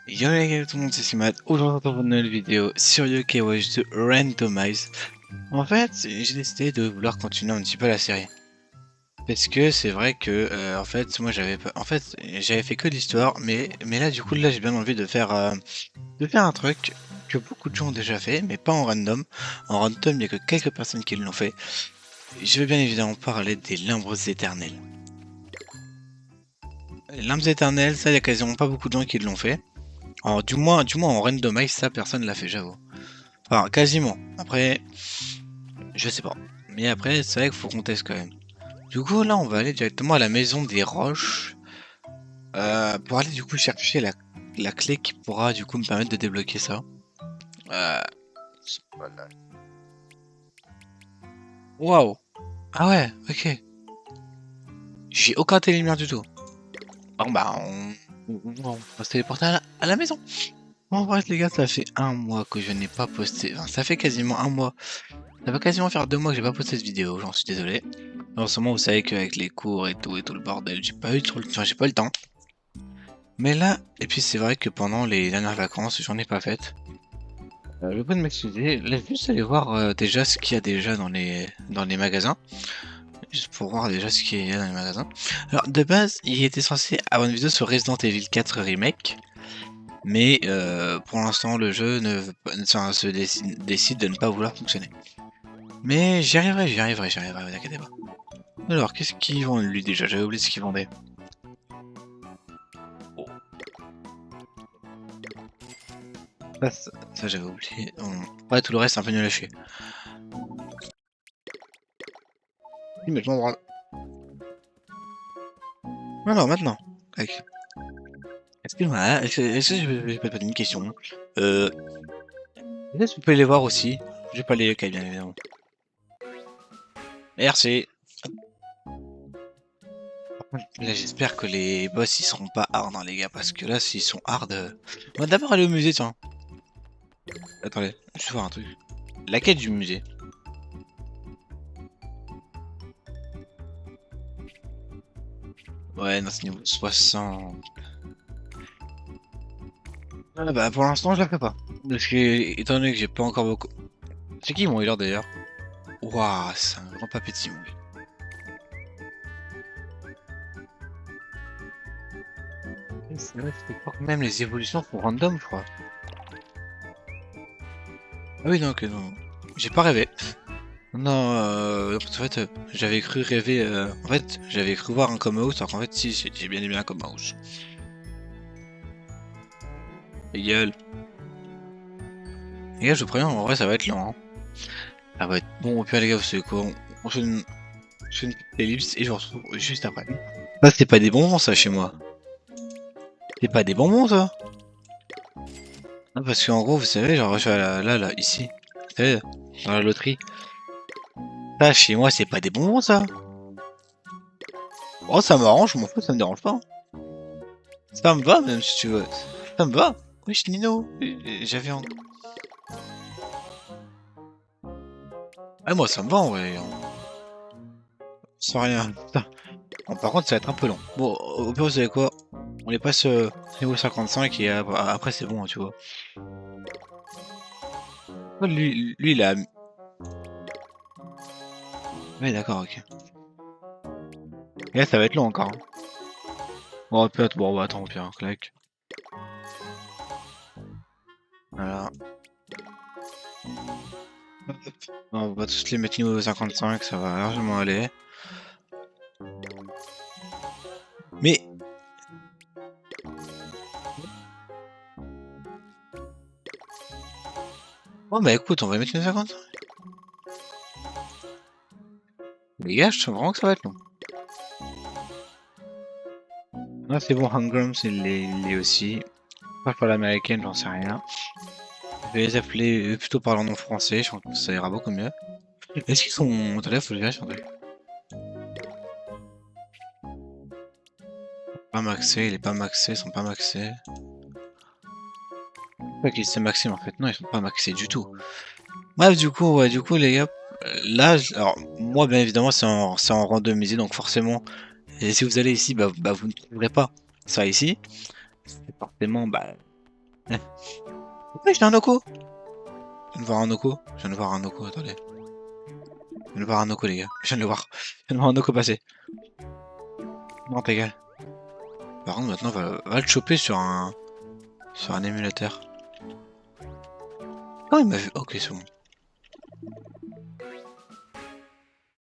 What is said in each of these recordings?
Yo les gars, tout le monde, c'est Simad. Aujourd'hui, on se retrouve pour une nouvelle vidéo sur Yokai Watch de Randomize. En fait, j'ai décidé de vouloir continuer un petit peu la série. Parce que c'est vrai que, en fait, moi j'avais pas... En fait, j'avais fait que l'histoire, mais là, du coup, là, j'ai bien envie de faire un truc que beaucoup de gens ont déjà fait, mais pas en random. En random, il n'y a que quelques personnes qui l'ont fait. Je vais bien évidemment parler des limbres éternels. Les limbres éternels, ça, il y a quasiment pas beaucoup de gens qui l'ont fait. Alors, du moins en randomize, ça, personne l'a fait, j'avoue. Enfin, quasiment. Après, je sais pas. Mais après, c'est vrai qu'il faut qu'on teste quand même. Du coup, là, on va aller directement à la maison des roches. Pour aller du coup chercher la clé qui pourra du coup me permettre de débloquer ça. Euh, voilà. Waouh! Ah ouais, ok. J'ai aucun télélumière du tout. Bon bah, on va se téléporter à la maison. Bon, bref, les gars, ça fait un mois que je n'ai pas posté. Enfin, ça fait quasiment un mois. Ça va quasiment faire 2 mois que j'ai pas posté cette vidéo, j'en suis désolé. En ce moment, vous savez qu'avec les cours et tout le bordel, j'ai pas eu trop le temps, j'ai pas eu le temps. Mais là, et puis c'est vrai que pendant les dernières vacances, j'en ai pas fait. Je vais pas de m'excuser, là, juste aller voir déjà ce qu'il y a déjà dans les magasins. Juste pour voir déjà ce qu'il y a dans les magasins. Alors, de base, il était censé avoir une vidéo sur Resident Evil 4 Remake. Mais pour l'instant, le jeu enfin, décide de ne pas vouloir fonctionner. Mais j'y arriverai, vous inquiétez pas. Alors, qu'est-ce qu'ils vendent lui déjà? J'avais oublié ce qu'il vendait. Oh. Ça, j'avais oublié. Ouais, tout le reste, c'est un peu nul à chier. Oui, mais je m'en branle. Alors, maintenant. Tac. Excuse-moi, est-ce que je vais pas te poser une question? Est-ce que vous pouvez les voir aussi? Je vais pas les yokai, bien évidemment. Merci. Là, j'espère que les boss ils seront pas hard, hein, les gars, parce que là, s'ils sont hard. On va d'abord aller au musée, tiens. Attendez, je vais voir un truc. La quête du musée. Ouais, non, c'est niveau 60. Ah bah, pour l'instant, je la fais pas. Parce que, étant donné que j'ai pas encore beaucoup. C'est qui mon healer d'ailleurs? Waouh, c'est un grand papéti, mon gars. C'est vrai, c'est fort. Même les évolutions sont random, je crois. Ah oui, non, que non. J'ai pas rêvé. Non, en fait, j'avais cru rêver. En fait, j'avais cru voir un Come House, alors qu'en fait, si, j'ai bien aimé un Come House. Les gueules. Les gars, je vous préviens, en vrai, ça va être lent. Hein. Ça va être bon. Au pire, les gars, vous savez quoi? Je fais une petite ellipse et je vous retrouve juste après. Ça, c'est pas des bonbons, ça, chez moi. C'est pas des bonbons, ça? Non, parce qu'en gros, vous savez, genre, je suis là, ici. Vous savez, dans la loterie. Ça, chez moi, c'est pas des bonbons, ça. Oh, ça m'arrange, je m'en fous, ça me dérange pas. Ça me va, même si tu veux. Ça me va. Oui, Nino. J'avais en... Ah, moi, ça me va, en vrai. Sans rien. Putain. Bon, par contre, ça va être un peu long. Bon, au pire, vous savez quoi? On les passe niveau 55 et après, c'est bon, hein, tu vois. Lui, il a... Ouais, d'accord, ok. Et là, ça va être long encore. Hein. Bon, peut-être, bon, bah, attends, au pire, clac. Voilà. On va tous les mettre niveau 55, ça va largement aller. Mais... Oh bah écoute, on va mettre niveau 55. Les gars, je sens vraiment que ça va être long. Ah, c'est bon, Hangrams, il l'est aussi. Pas pour l'américaine, j'en sais rien. Je vais les appeler plutôt par leur nom français, je pense que ça ira beaucoup mieux. Est-ce qu'ils sont... Attendez, faut les vérifier, attendez. Pas maxé, il est pas maxé, ils sont pas maxés. Pas qu'ils étaient maxés, mais en fait, non, ils sont pas maxés du tout. Bref, du coup, ouais, les gars, là, alors, moi, bien évidemment, c'est en randomisé, donc forcément, et si vous allez ici, bah, vous ne trouverez pas ça ici. C'est forcément, bah, Ouais, j'ai un Oko. Je viens de voir un Oko. Je viens de voir un Oko, attendez. Je viens de voir un Oko, les gars. Je viens de le voir. Je viens de voir un Oko passer. Non, t'égal. Par contre, maintenant, va le choper sur un émulateur. Oh, il m'a vu. Ok, c'est bon.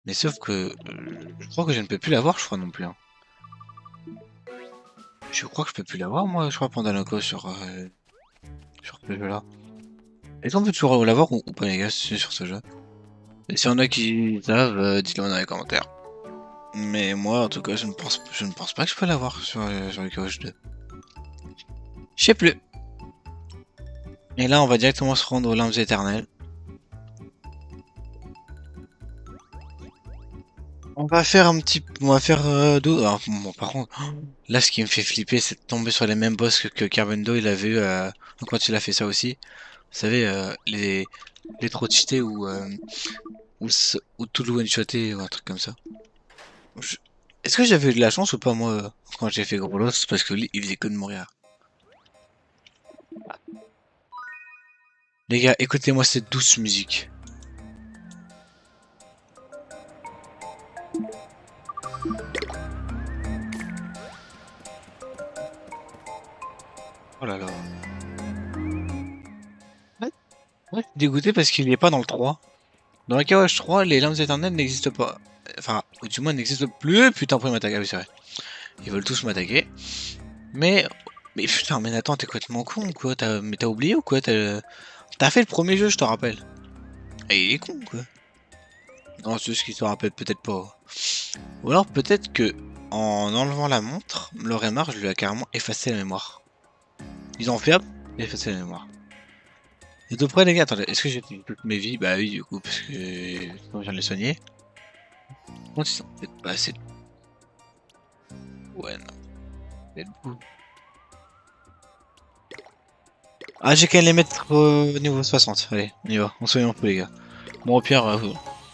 Mais sauf que je crois que je ne peux plus l'avoir, je crois non plus. Hein. Je crois que je peux plus l'avoir, moi, je crois, Pandaloco sur ce jeu-là. Est-ce qu'on peut toujours l'avoir ou pas, les gars, sur ce jeu? Et s'il y en a qui savent, dites-le dans les commentaires. Mais moi, en tout cas, je ne pense pas que je peux l'avoir sur le KOH 2. Je sais plus. Et là, on va directement se rendre aux limbes éternelles. On va faire on va faire alors, bon, par contre, là, ce qui me fait flipper, c'est de tomber sur les mêmes boss que Carbendo, il avait eu quand il a fait ça aussi. Vous savez, les trop cheatés ou tout le one-shoté ou un truc comme ça. Je- Est-ce que j'avais eu de la chance ou pas, moi, quand j'ai fait Gros Loss, parce que lui, il faisait que de mourir. Les gars, écoutez-moi cette douce musique. Oh là là. Ouais, ouais, je suis dégoûté parce qu'il n'est pas dans le 3. Dans la KOH 3, les lames éternelles n'existent pas. Enfin, ou du moins n'existent plus. Putain, après ils m'attaquent. Ah oui, c'est vrai. Ils veulent tous m'attaquer. Mais. Mais putain, mais Nathan, t'es complètement con ou quoi? Mais t'as oublié ou quoi? T'as fait le premier jeu, je te rappelle. Et il est con quoi. Non, c'est juste qu'il se rappelle peut-être pas. Ou alors peut-être que en enlevant la montre, le Remar, je lui ai carrément effacé la mémoire. Ils ont fait hop, effacé la mémoire. Et de près les gars, attendez, est-ce que j'ai toutes mes vies? Bah oui du coup, parce que sinon je viens de les soigner. Bon, ils sont peut-être pas assez. Ouais non. Peut-être beaucoup. Ah j'ai qu'à les mettre au niveau 60. Allez, on y va, on soigne un peu les gars. Bon au pire, on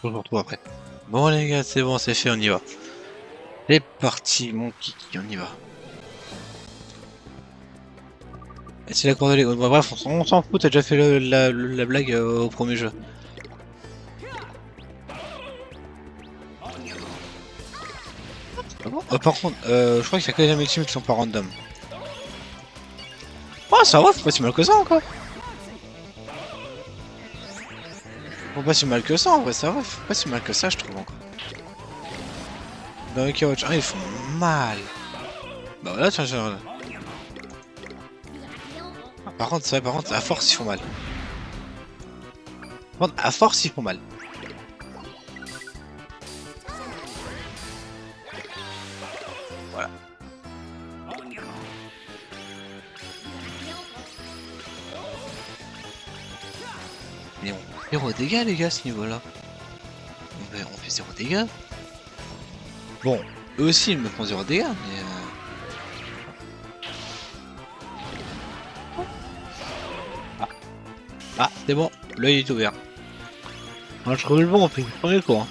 se retrouve après. Bon les gars, c'est bon, c'est fait, on y va. C'est parti mon kiki, on y va. Et c'est la cordelée. Bah, bref, on s'en fout, t'as déjà fait la blague au premier jeu. Ah bon par contre, je crois qu'il y a que les ultimes qui sont pas random. Oh, ça va, faut pas si mal que ça encore. Faut pas si mal que ça en vrai, ça va, faut pas si mal que ça, je trouve encore. Dans le Watch 1, ils font mal. Bah voilà, tiens, par contre, c'est vrai, par contre, à force, ils font mal. Par contre, à force, ils font mal. Voilà. Mais on fait 0 dégâts, les gars, à ce niveau-là. On fait 0 dégâts. Bon, eux aussi, ils me font 0 dégâts, mais... Ah, c'est bon, l'œil est ouvert. Moi, je trouve le bon, on fait le premier coup. Hein.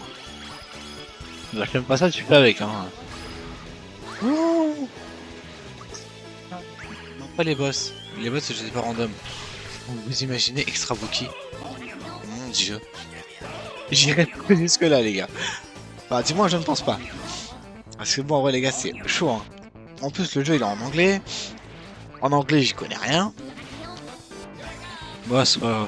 Bah, j'aime pas ça, tu fais avec. Hein. Oh non, pas les boss. Les boss, je sais pas random. Vous imaginez Extra Bookie? Mon dieu. J'irai pas jusque là, les gars. Bah, dis-moi, je ne pense pas. Parce que bon, en vrai, les gars, c'est chaud. Hein. En plus, le jeu, il est en anglais. En anglais, j'y connais rien. Bah, c'est pas...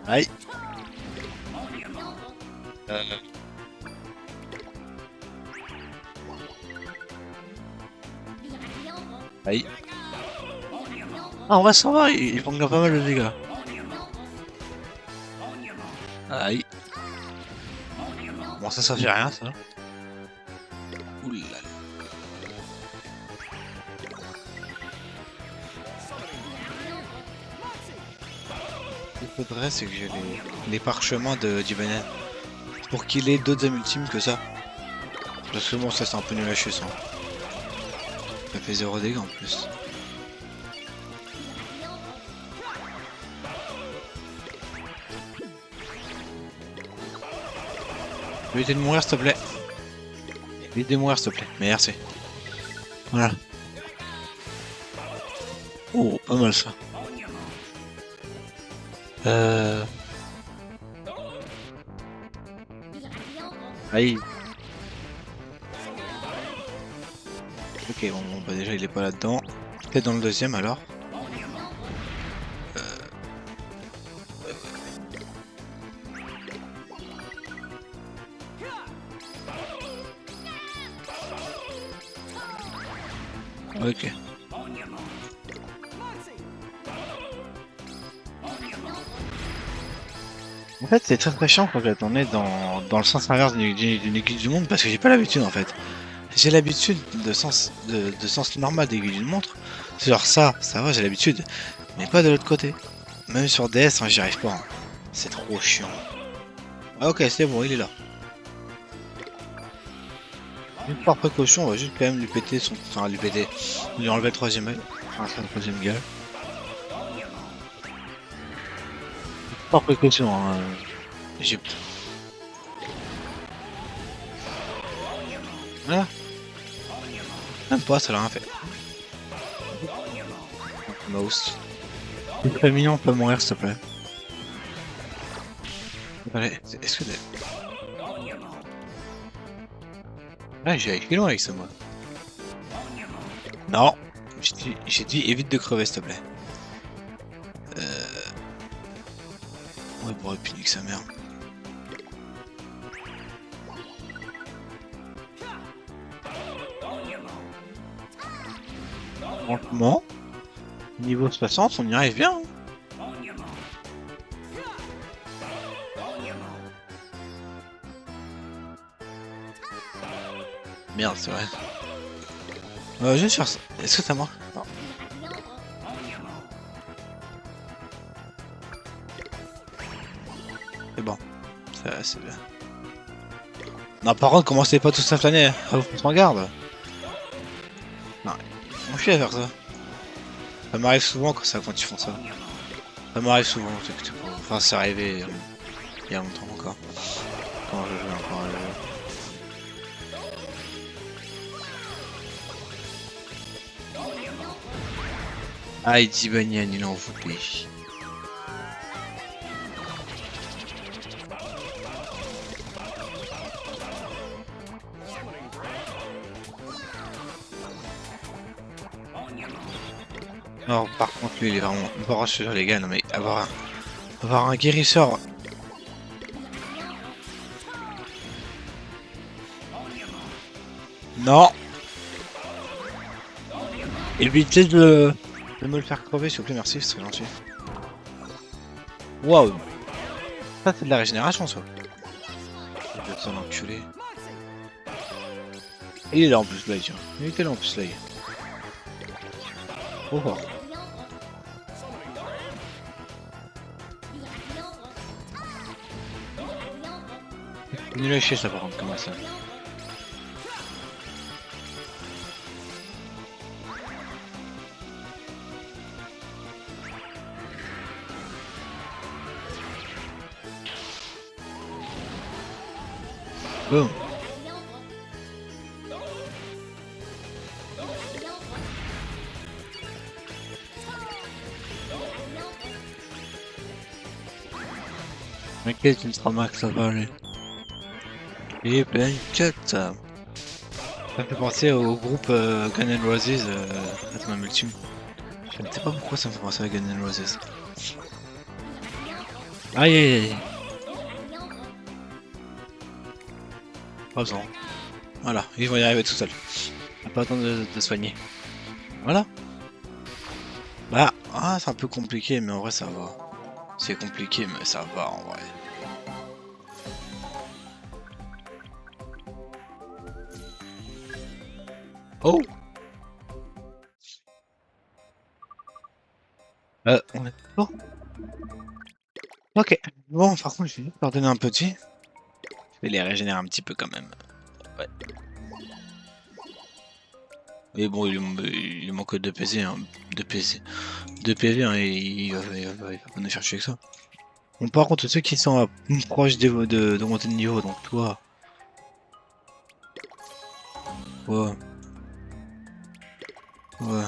Aïe. Aïe. Ah, on va s'en va, ils font pas mal de dégâts. Aïe. Bon, ça fait rien, ça. Oulala. Ce qu'il faudrait, c'est que j'ai les parchemins du banane. Pour qu'il ait d'autres âmes ultimes que ça. Parce que bon, ça c'est un peu nul à chier ça. Ça fait 0 dégâts en plus. Éviter de mourir s'il te plaît. Aidez-moi, s'il te plaît. Merci. Voilà. Oh, pas mal ça. Aïe. Ok, bon, bah déjà il est pas là-dedans. Peut-être dans le deuxième alors. Ok. En fait, c'est très chiant quand on est dans le sens inverse d'une aiguille du monde parce que j'ai pas l'habitude en fait. J'ai l'habitude de sens normal d'aiguille d'une montre. C'est genre ça va, j'ai l'habitude. Mais pas de l'autre côté. Même sur DS, hein, j'y arrive pas. Hein. C'est trop chiant. Ah ok, c'est bon, il est là. Juste par précaution, on va juste quand même lui péter son... Enfin, lui péter. Lui enlever le troisième œil. Enfin, le troisième gueule. Par précaution, hein. J'ai... Voilà. Même pas, ça l'a rien fait. Mouse. C'est très mignon, on peut mourir s'il te plaît. Allez, est-ce que... Ah, j'ai été loin avec ça, moi. Non. J'ai dit évite de crever, s'il te plaît. Ouais, bon, et puis nique sa mère. Franchement, niveau 60, on y arrive bien. Hein. Merde, c'est vrai. Je vais faire ça. Est-ce que t'as mort? Non. C'est bon. Ça, c'est bien. Non, par contre, commencez pas tous à flâner. Faut prendre garde. Non, on fait à faire ça. Ça m'arrive souvent quand ils font ça. Ça m'arrive souvent, t'inquiète pas. Enfin, c'est arrivé il y a longtemps encore. Quand je jouais encore à jeu. Ah, il dit Banyan, il en voulait. Alors, par contre, lui, il est vraiment barrage sur les gars. Non, mais avoir un guérisseur. Non. Évitez de me le faire crever, s'il vous plaît, merci, c'est très gentil. Waouh. Ça, c'est de la régénération, ça. Je vais t'en enculer. Il est là en plus, là, tiens. Il était là en plus, là. Oh, oh. Nul à chier ça par contre, comment ça. Boum. T'inquiète, une max, ça va aller. Et plein de ça. Ça me fait penser au groupe Gun N' Roses, Atman Ultime. Je ne sais pas pourquoi ça me fait penser à Gun N' Roses. Aïe aïe aïe. Pas besoin. Voilà, ils vont y arriver tout seuls. Pas besoin de soigner. Voilà. Bah, ah, c'est un peu compliqué, mais en vrai ça va. C'est compliqué, mais ça va en vrai. Oh! On est bon. Ok. Bon, par contre, je vais leur donner un petit. Je vais les régénérer un petit peu quand même. Ouais. Mais bon, il manque 2 PC, hein. 2 PC. 2 PV, hein, et il va pas nous chercher que ça. Bon, par contre, ceux qui sont proches de monter de niveau, donc toi. Ouais. Ouais.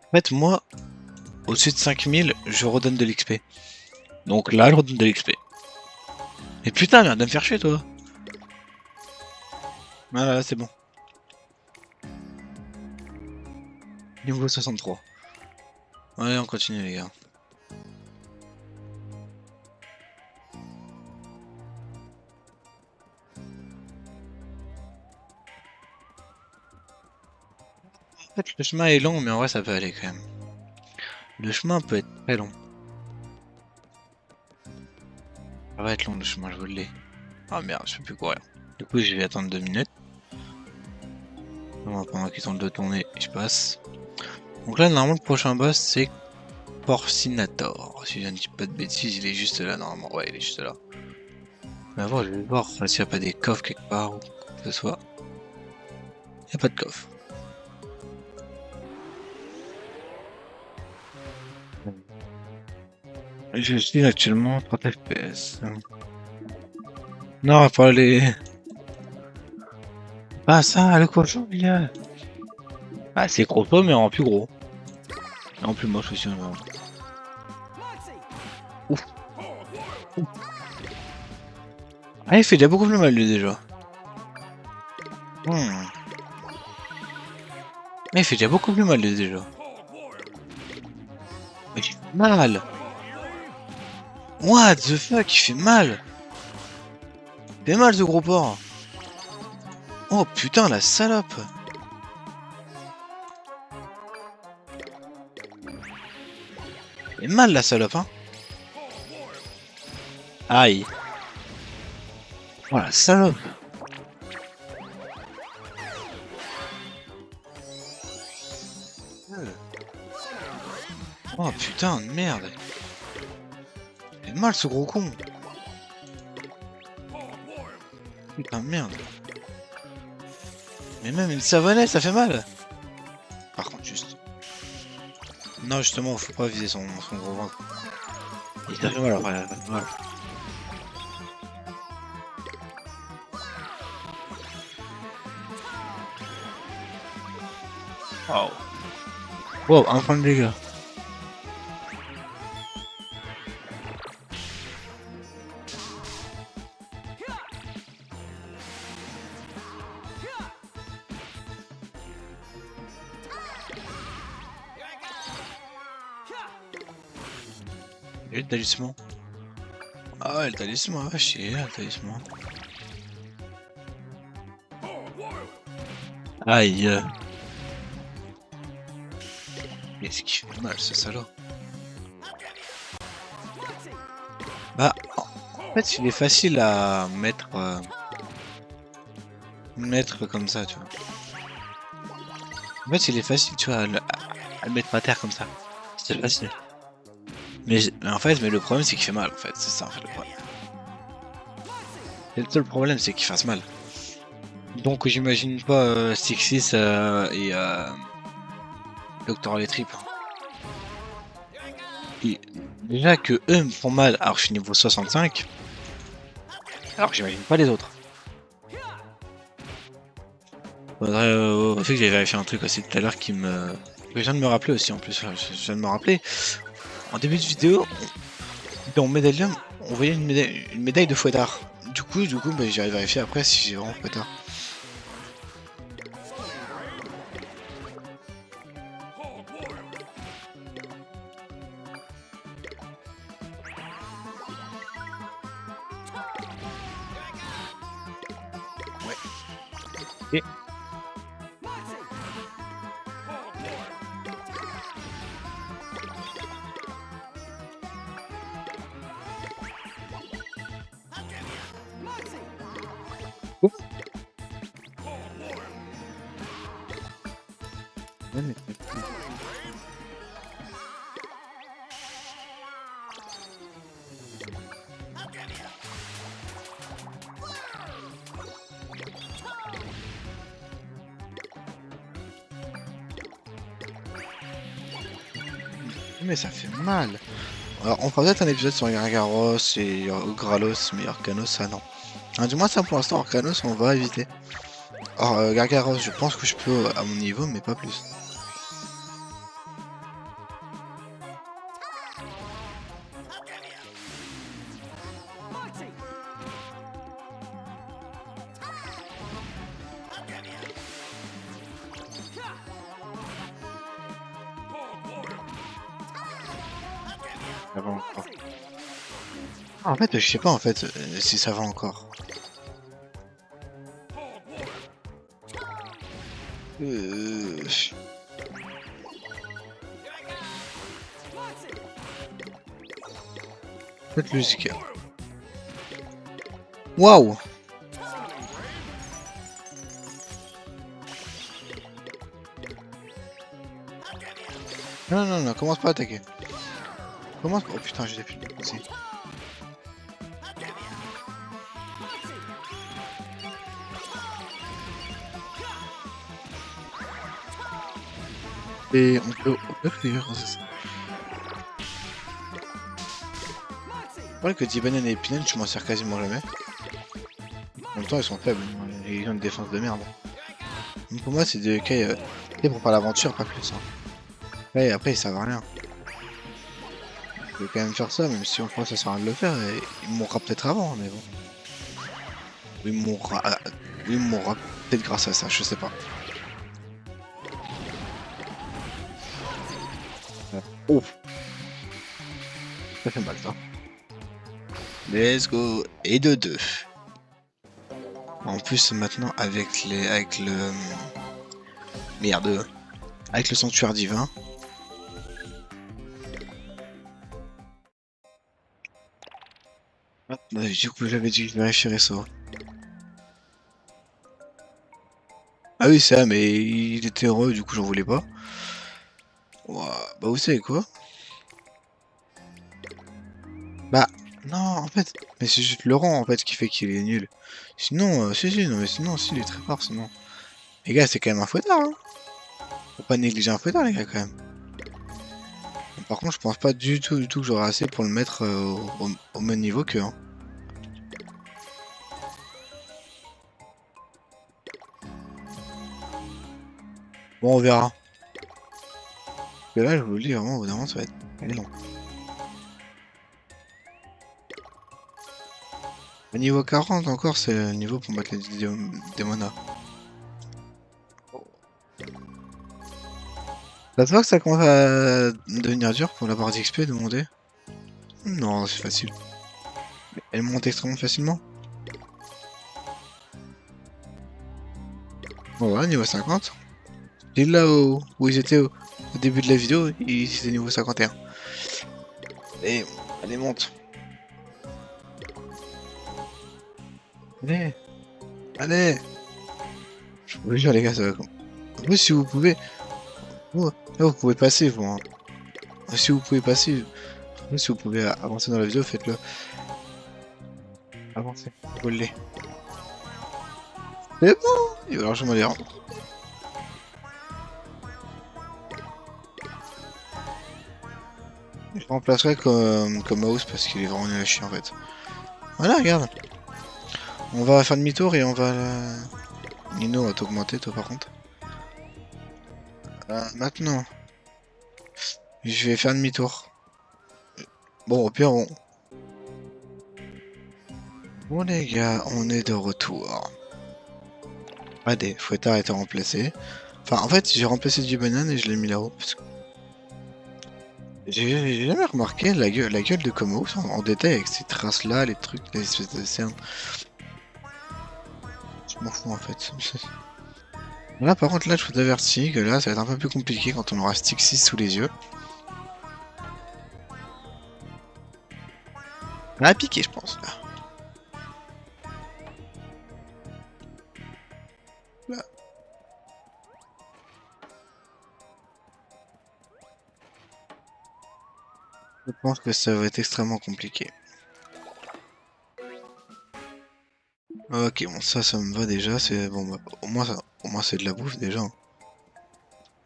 En fait, moi, au-dessus de 5000, je redonne de l'XP. Donc là, je redonne de l'XP. Et putain, merde, de me faire chier, toi. Voilà, c'est bon. Niveau 63. Allez, on continue, les gars. En fait, le chemin est long, mais en vrai, ça peut aller quand même. Le chemin peut être très long. Ça va être long, le chemin, je vous le dis. Ah merde, je peux plus courir. Du coup, je vais attendre 2 minutes. Pendant qu'ils tentent de tourner, je passe. Donc là, normalement, le prochain boss, c'est Porcinator. Si je ne dis pas de bêtises, il est juste là, normalement. Ouais, il est juste là. Mais avant, je vais voir s'il n'y a pas des coffres quelque part ou quoi que ce soit. Il n'y a pas de coffre. Je suis actuellement 30 FPS. Non, pas les... Ah ça, le cochon, il y a... Ah, c'est gros pas, mais en plus gros. En plus moche aussi. Ouf. Ouf. Ah, il fait déjà beaucoup plus mal, lui, déjà. Mais il fait déjà beaucoup plus mal, lui, déjà. Mais il fait mal. What the fuck, il fait mal. Il fait mal, ce gros porc. Oh putain, la salope. Il fait mal, la salope, hein. Aïe. Oh, la salope. Oh putain de merde. Il fait mal, ce gros con. Putain de merde. Mais même une savonnette, ça fait mal. Par contre, juste. Non, justement, faut pas viser son gros ventre. Il fait mal après. Voilà. Wow. Wow, un point de dégâts. Et le talisman. Ah ouais, le talisman, va chier, le talisman. Aïe. Qu'est-ce qui fait mal, ce salaud? Bah, en fait, il est facile à mettre... mettre comme ça, tu vois. En fait, il est facile, tu vois, à le mettre à terre comme ça. C'est facile. Mais en fait, le problème, c'est qu'il fait mal, en fait. C'est ça, en fait, le problème. Et le seul problème, c'est qu'il fasse mal. Donc, j'imagine pas Stixis et Doctor les tripes. Et déjà que eux me font mal, alors que je suis niveau 65. Alors que j'imagine pas les autres. Faudrait fait que j'ai vérifié un truc aussi tout à l'heure qui me... Je viens de me rappeler aussi en plus, je viens de me rappeler. En début de vidéo, dans Medallion, on voyait une médaille de fouettard. Du coup bah, j'ai vérifié après si j'ai vraiment fouettard. Ouais. Et... Ouf. Mais ça fait mal. Alors on fera peut-être un épisode sur Gargaros et Gralos, mais Arcanos ça non. Du moins ça pour l'instant Arcanos on va éviter. Alors, Gargaros, je pense que je peux à mon niveau, mais pas plus. Ça va encore. Ah, en fait, je sais pas en fait si ça va encore. Peut-être logique. Waouh! Non, non, non, commence pas à attaquer. Commence. Oh putain, j'ai plus de aussi. Et on peut faire c'est ça. C'est vrai que Tibanen et Pinen, je m'en sers quasiment jamais. En même temps, ils sont faibles. Ils ont une défense de merde. Donc pour moi, c'est des cas pour faire l'aventure, pas plus. Hein. Après, ils savent rien. Je vais quand même faire ça, même si on pense que ça sert à rien de le faire. Et il mourra peut-être avant, mais bon. Il mourra peut-être grâce à ça, je sais pas. Oh! Ça fait mal, ça. Let's go! Et de 2. En plus, maintenant, avec le... Merde. Avec le sanctuaire divin. Ah, du coup, j'avais dit que je vérifierais ça. Ah oui, ça, mais il était heureux, du coup, j'en voulais pas. Ouah, bah, vous savez quoi? Bah, non, en fait, mais c'est juste le rang, en fait, qui fait qu'il est nul. Sinon, si, non, mais sinon, si, il est très fort, sinon. Les gars, c'est quand même un fouettard, hein. Faut pas négliger un fouettard, les gars, quand même. Par contre, je pense pas du tout que j'aurai assez pour le mettre au même niveau que, hein. Bon, on verra. Parce que là, je vous le dis, vraiment, au bout d'un moment, ça va être long. Au niveau 40 encore, c'est le niveau pour battre les démonas. Ça se voit que ça commence à devenir dur pour la barre d'XP de monter. Non, c'est facile. Elle monte extrêmement facilement. Bon, voilà, niveau 50. Et là où ils étaient au début de la vidéo, ils étaient niveau 51. Et allez, monte. Allez, allez. Je vous jure, les gars, ça va comme. En plus, si vous pouvez. Là, vous pouvez passer, vous. Hein. Si vous pouvez passer. Si vous pouvez avancer dans la vidéo, faites-le. Avancez. Vous l'avez. C'est bon. Il va largement les rendre. Je remplacerai comme mouse parce qu'il est vraiment nul à chier en fait. Voilà, regarde. On va faire demi-tour et on va... Nino va t'augmenter toi par contre. Maintenant. Je vais faire demi-tour. Bon, au pire, on... Bon les gars, on est de retour. Allez, Fouettard a été remplacé. Enfin, en fait, j'ai remplacé du banane et je l'ai mis là-haut. Parce que... J'ai jamais remarqué la gueule de Como en détail avec ces traces-là, les trucs, les espèces de cernes. Je m'en fous en fait. Là, par contre, là, je vous avertis que là, ça va être un peu plus compliqué quand on aura Stick 6 sous les yeux. On a piqué, je pense, là. Là. Je pense que ça va être extrêmement compliqué. Ok, bon, ça me va déjà. C'est bon, bah, au moins c'est de la bouffe déjà.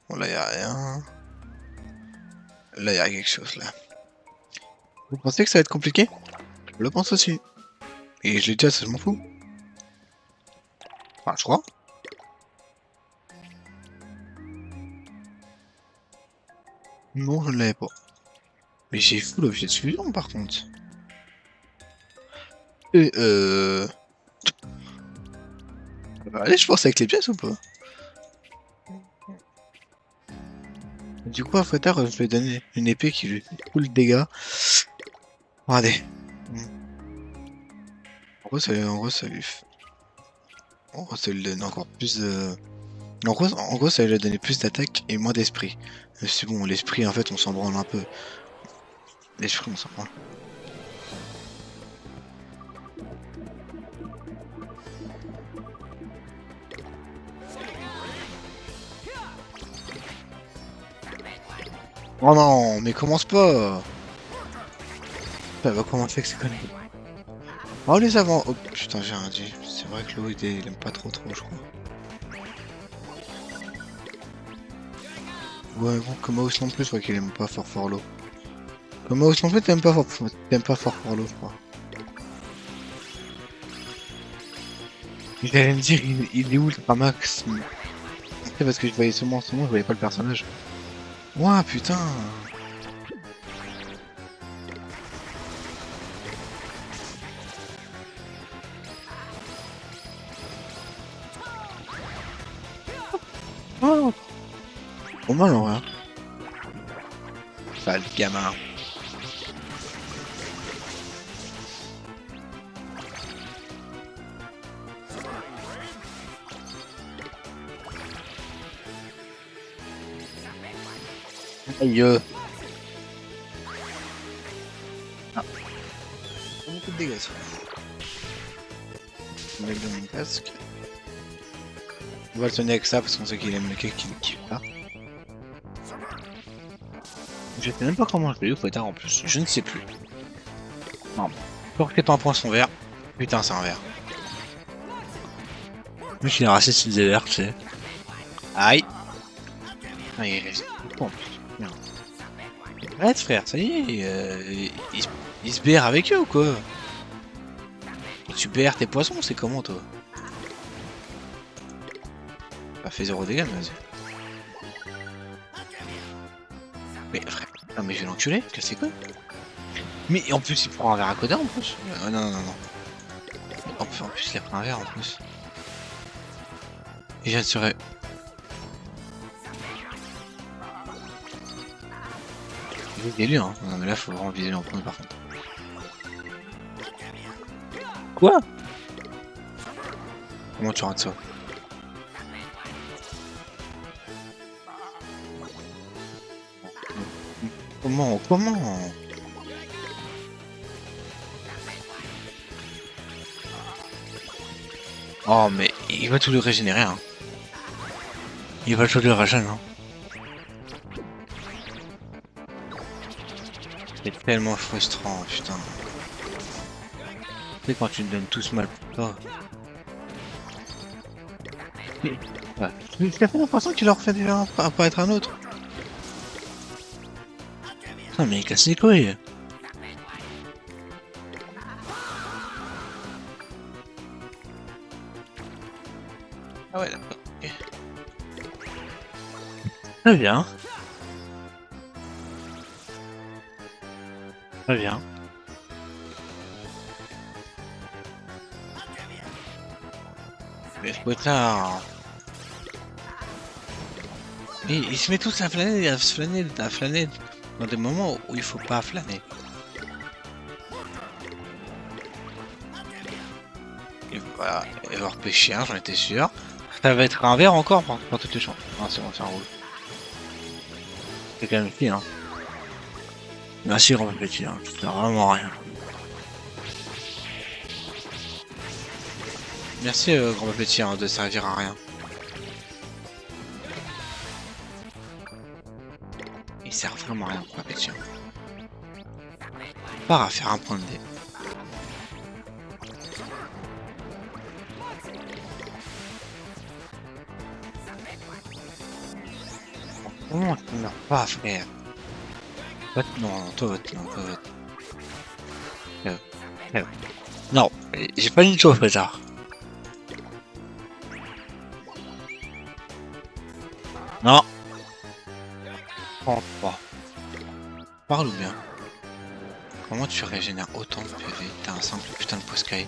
Bon, là, y a rien. Là, y a quelque chose là. Vous pensez que ça va être compliqué? Je le pense aussi. Et je l'ai déjà, ça je m'en fous. Enfin, je crois. Non, je ne l'avais pas. Mais j'ai full objet de fusion par contre. Et allez, je pense avec les pièces ou pas? Du coup, à Fouettard, je lui ai donné une épée qui lui fait full dégâts. Regardez. En gros, ça lui fait... En gros, ça lui donne encore plus de... En gros, ça lui a donné plus d'attaque et moins d'esprit. C'est bon, l'esprit, en fait, on s'en branle un peu. L'esprit, on s'en branle. Oh non, mais commence pas! Ça va commencer avec ces conneries. Oh, les avant... Oh, putain, j'ai rien dit. C'est vrai que l'eau, il aime pas trop, je crois. Ouais, bon, comme Mouse non plus, je crois qu'il aime pas fort l'eau. Comme Mouse non plus, t'aimes pas fort l'eau, je crois. J'allais me dire, il est où le Max? C'est parce que je voyais seulement son nom, je voyais pas le personnage. Ouah, putain! Oh! Trop mal en vrai. Sale gamin. Aïe. Ah. Beaucoup de dégâts ça. On va lui donner une casque. On va le tenir avec ça parce qu'on sait qu'il aime le cake qu'il kiffe pas. Je sais même pas comment je l'ai eu au Fouettard en plus. Je ne sais plus. Non. Pour que un poisson vert. Putain, c'est un vert. Lui qui est raciste, il disait vert, tu sais. Aïe. Ah, il reste tout en plus. Merde. Arrête frère, ça y est, il se BR avec eux ou quoi? Tu BR tes poissons, c'est comment toi? Bah fais 0 dégâts, mais vas-y. Mais frère, non mais je vais l'enculer, cassez quoi? Mais en plus il prend un verre à côté en plus. Non. En plus il a pris un verre en plus. Et je serais... J'ai lu hein. Non mais là faut vraiment viser en premier par contre. Quoi? Comment tu rates ça? Comment? Oh mais il va tout le régénérer hein. Il va tout le régénérer hein. C'est tellement frustrant putain. Tu sais quand tu te donnes tous mal pour toi. Mais... Ouais. J'ai fait l'impression qu'il leur fait déjà apparaître un autre. Putain mais il casse les couilles. Ah ouais d'accord, ok. Très bien. Très bien. Mais faut être là. Et il se met tous à flâner, à flâner dans des moments où il faut pas flâner. Et voilà, et avoir pêché un, j'en étais sûr. Ça va être un verre encore pour toutes les chances. Non, c'est bon, c'est un rouge. C'est quand même petit, hein. Merci, grand petit, hein. Tu sers vraiment rien. Merci, grand petit, hein, de servir à rien. Il sert vraiment à rien, grand petit. Part à faire un point de dé. Comment tu ne meurs pas, frère? Vote non, toi vote, non, toi vote. Non, j'ai pas dit de chose, frère. Non. 33. Parle ou bien? Comment tu régénères autant de PV? T'as un simple putain de Poskai.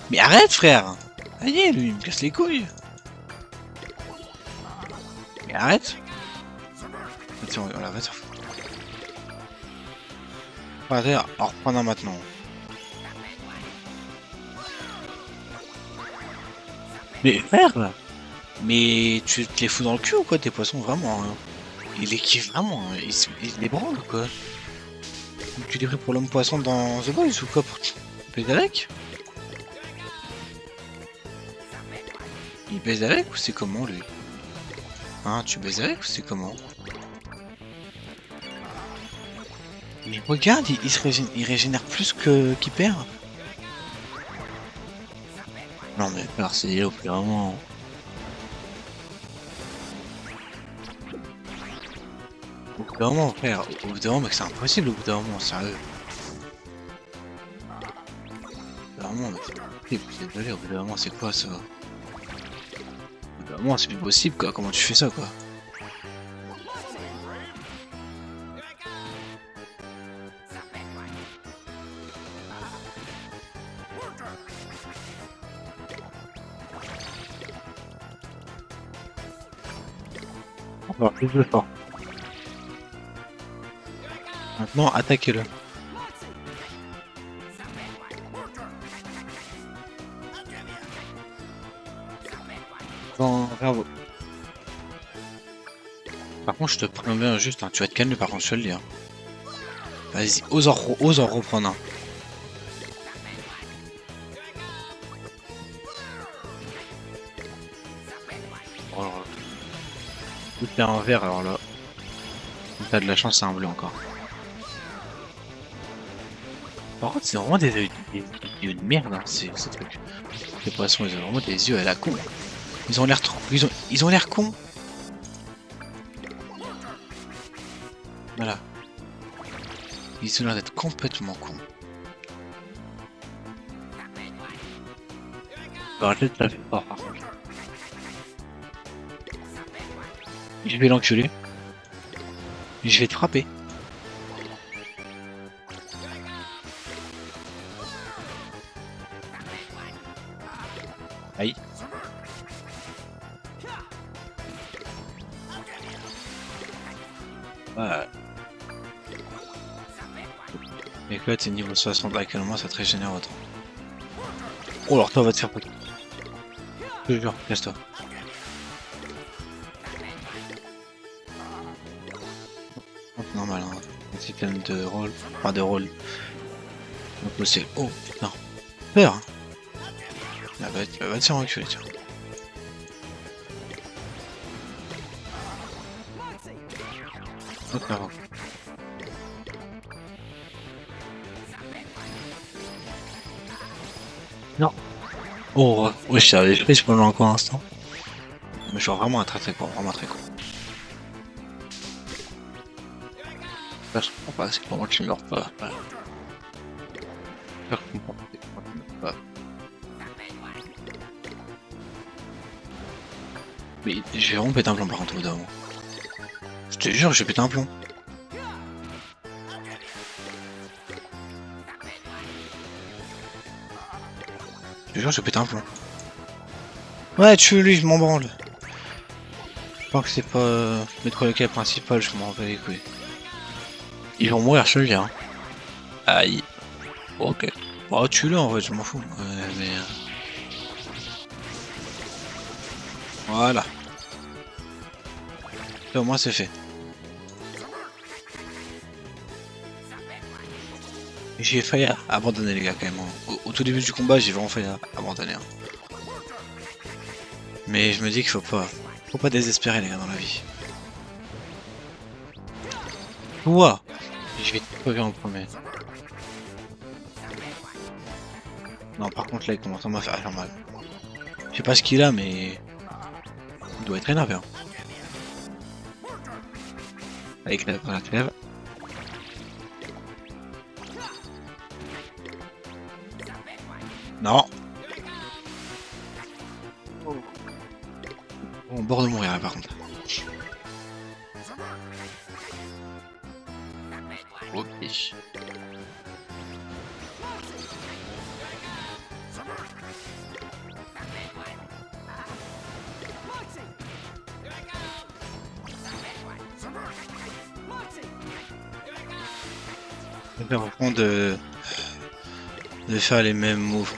Mais arrête frère! Allez, lui il me casse les couilles! Mais arrête! Tiens, on la va se faire. Allez, on reprend maintenant. Mais frère! Mais tu te les fous dans le cul ou quoi tes poissons vraiment hein. Il les kiffe vraiment, hein. Il les branle ou quoi? Tu les pris pour l'homme poisson dans The Boys ou quoi pour baiser avec? Il baise avec ou c'est comment lui? Hein, tu baises avec ou c'est comment? Mais regarde, il régénère plus que qu'il perd. Non mais alors c'est au bout d'un moment. Au bout d'un moment frère, au bout d'un moment mec c'est impossible au bout d'un moment, sérieux. Au bout d'un moment, mec, c'est désolé, au bout d'un moment c'est quoi ça? Au bout d'un moment c'est plus possible quoi, comment tu fais ça quoi? Encore plus de fort. Maintenant attaquez-le. Bon, bravo. Par contre je te préviens juste, hein, tu vas te calmer par contre je te le dis. Hein. Vas-y, ose en reprendre un. Oh là là. Tout est en vert alors là. T'as de la chance, c'est un bleu encore. Par contre, c'est vraiment des yeux de merde, hein, ces trucs. Les poissons, ils ont vraiment des yeux à la con. Ils ont l'air trop. Ils ont l'air cons. Voilà. Ils ont l'air d'être complètement cons. Bah, je te la fais fort, par contre. Je vais l'enculer. Je vais te frapper. Aïe. Ouais. Et que là, t'es niveau 60 là, moi ça te régénère autant. Oh, alors toi, va te faire poker. Je te jure, casse-toi. Normal, hein. Un système de rôle. Pas de rôle. Donc, c'est. Oh, putain. Peur! Hein. Ah, va te faire enculer, tiens. Hop là. Non. Oh, oui, je savais pris pendant encore un instant. Mais je suis vraiment un très con, vraiment très con. Là, je comprends pas, c'est comment tu meurs pas. Voilà. Je comprends pas, c'est comment tu meurs pas. Mais j'ai vraiment pété un plomb par contre au bout d'un moment. Je te jure, j'ai pété un plomb. Je te jure, j'ai pété un plomb. Ouais, tue-lui, je m'en branle. Tant que c'est pas mettre le cas principal, je m'en bats les couilles. Ils vont mourir, je te le dis. Hein. Aïe. Ok. Oh, tue-le en vrai, je m'en fous. Mais... Voilà. Là, au moins, c'est fait. J'ai failli abandonner les gars quand même. Au tout début du combat, j'ai vraiment failli abandonner. Hein. Mais je me dis qu'il faut pas désespérer les gars dans la vie. Ouah, je vais te crever en premier. Non, par contre là, il commence à me faire mal. Je sais pas ce qu'il a, mais il doit être énervé. Hein. Avec la crève. Non. On bord de mourir là par contre. Ok. Je vais reprendre de faire les mêmes moves.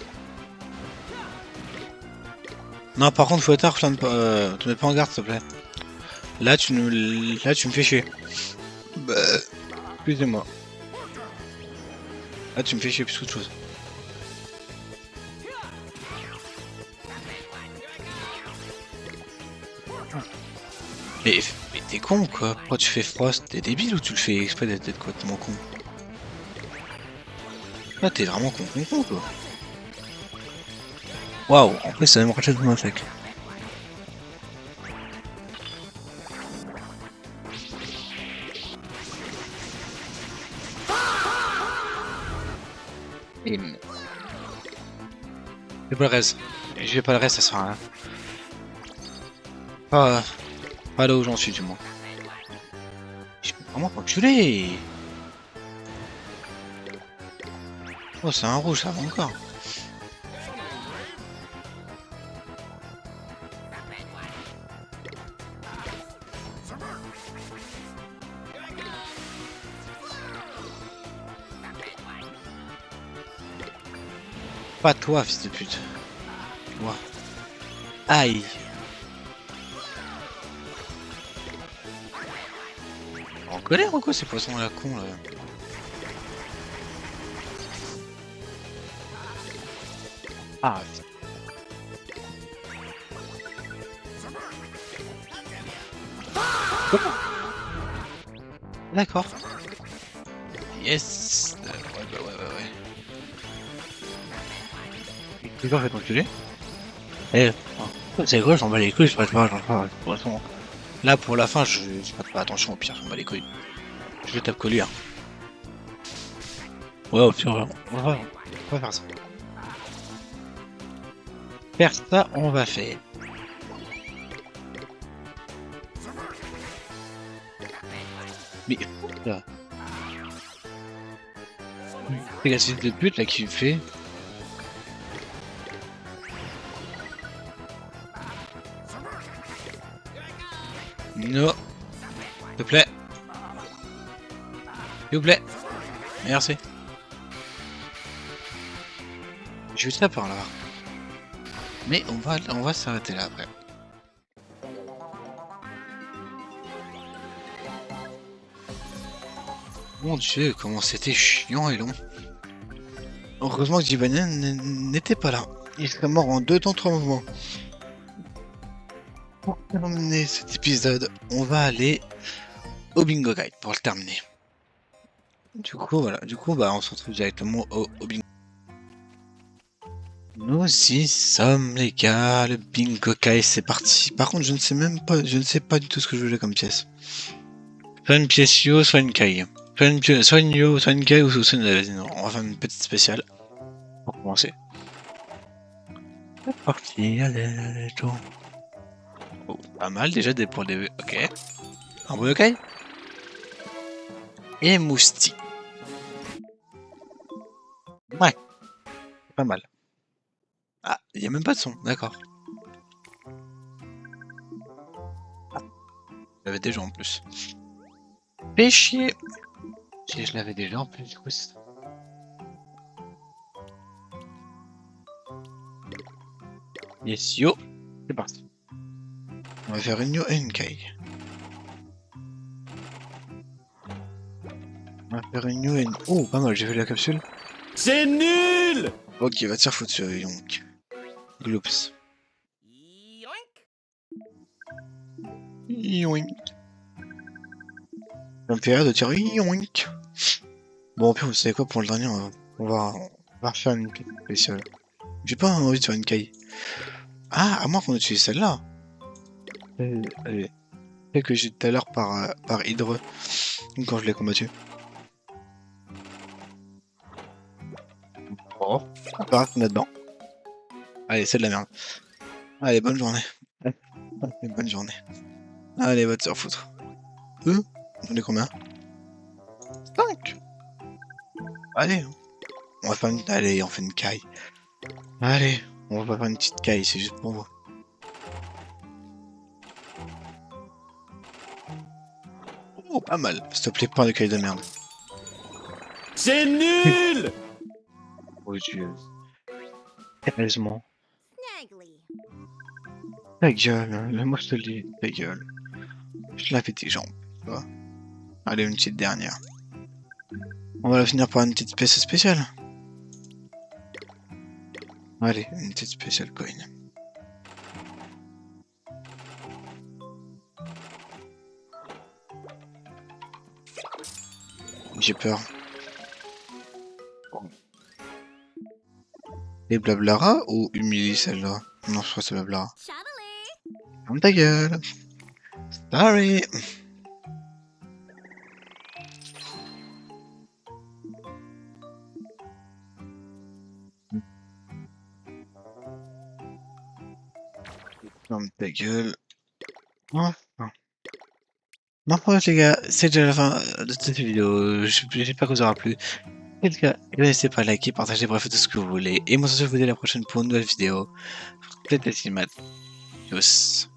Non, par contre, faut être plein de te mets pas en garde, s'il te plaît. Là, tu me fais chier. Bah, excusez-moi. Là, tu me fais chier plus qu'autre chose. Mais t'es con, quoi. Pourquoi tu fais Frost? T'es débile ou tu le fais exprès d'être complètement con? Là, t'es vraiment con, quoi. Waouh, en plus, ça va me racheter tout mon attaque. Et... Je vais pas le reste. Je vais pas le reste, ça sert à rien. Pas là où j'en suis, du moins. Je peux vraiment enculer. Oh, c'est un rouge, ça va encore. Pas toi, fils de pute. Moi. Aïe. En colère ou quoi ces poissons à la con là? Ah. D'accord. Yes. Ouais. C'est quoi, fait enculer? Eh, c'est quoi, j'en bats les couilles, je prête pas, de toute façon. Là, pour la fin, je prête pas attention, au pire, j'en bats les couilles. Je vais tape collier. Ouais, au pire, on va faire ça. Faire ça, on va faire. Mais, là. C'est la suite de pute, là, qui me fait. Non. S'il te plaît. S'il vous plaît. Merci. Je vais ça par là. Mais on va s'arrêter là après. Mon dieu, comment c'était chiant et long. Heureusement que Jibanian n'était pas là. Il serait mort en 2 temps 3 mouvements. Pour terminer cet épisode, on va aller au Bingo Guide pour le terminer. Du coup, voilà. Du coup, bah, on se retrouve directement au Bingo. Nous y sommes, les gars. Le Bingo Guide, c'est parti. Par contre, je ne sais pas du tout ce que je voulais comme pièce. Soit une pièce Yo, soit une Kai. Soit une Yo, soit une Kai ou soit une... Vas-y, non, on va faire une petite spéciale. Pour commencer. C'est parti, allez, tout. Oh, pas mal déjà pour les... Ok. Un bon Yokai. Et moustique. Ouais. Pas mal. Ah, il n'y a même pas de son, d'accord. Ah, je l'avais déjà en plus. Fais chier. Si je l'avais déjà en plus, du coup c'est ça. Yes, yo. C'est parti. On va faire une Yo et une Kai. On va faire une Yo et une... Oh, pas mal, j'ai fait la capsule. C'est nul! Ok, va te faire foutre sur Yonk. Gloops. Yoink. Ça me fait rire de dire yoink. Bon, au pire, vous savez quoi, pour le dernier, on va refaire une spéciale. J'ai pas envie de faire une Kai. Ah, à moins qu'on utilise celle-là. Allez. Celle que j'ai tout à l'heure par Hydre quand je l'ai combattu. Oh, on verra qu'on est dedans. Allez, c'est de la merde. Allez, bonne journée. Allez, bonne journée. Allez, va te faire foutre. On est combien? 5. Allez, on va faire une... Allez, on fait une caille. Allez, on va faire une petite caille, c'est juste pour vous. Oh, pas mal. S'il te plaît, pas de caille de merde. C'est nul. Oh Dieu. Sérieusement. Snaggly. Ta gueule, hein. Moi je te le dis, ta gueule. Je la fais tes jambes, tu vois. Allez, une petite dernière. On va la finir par une petite pièce spéciale. Allez, une petite spéciale coin. J'ai peur. Et Blablara ou humilie celle-là? Non, je crois que c'est Blablara. Chavalier. Ferme ta gueule. Sorry. Ferme ta gueule. Enfin. Bon, bref, les gars, c'est déjà la fin de cette vidéo. J'espère que vous aura plu. En tout cas, n'hésitez pas à liker, partager, bref, tout ce que vous voulez. Et moi, je vous dis à la prochaine pour une nouvelle vidéo. Peut-être des cinémas. Tchuss.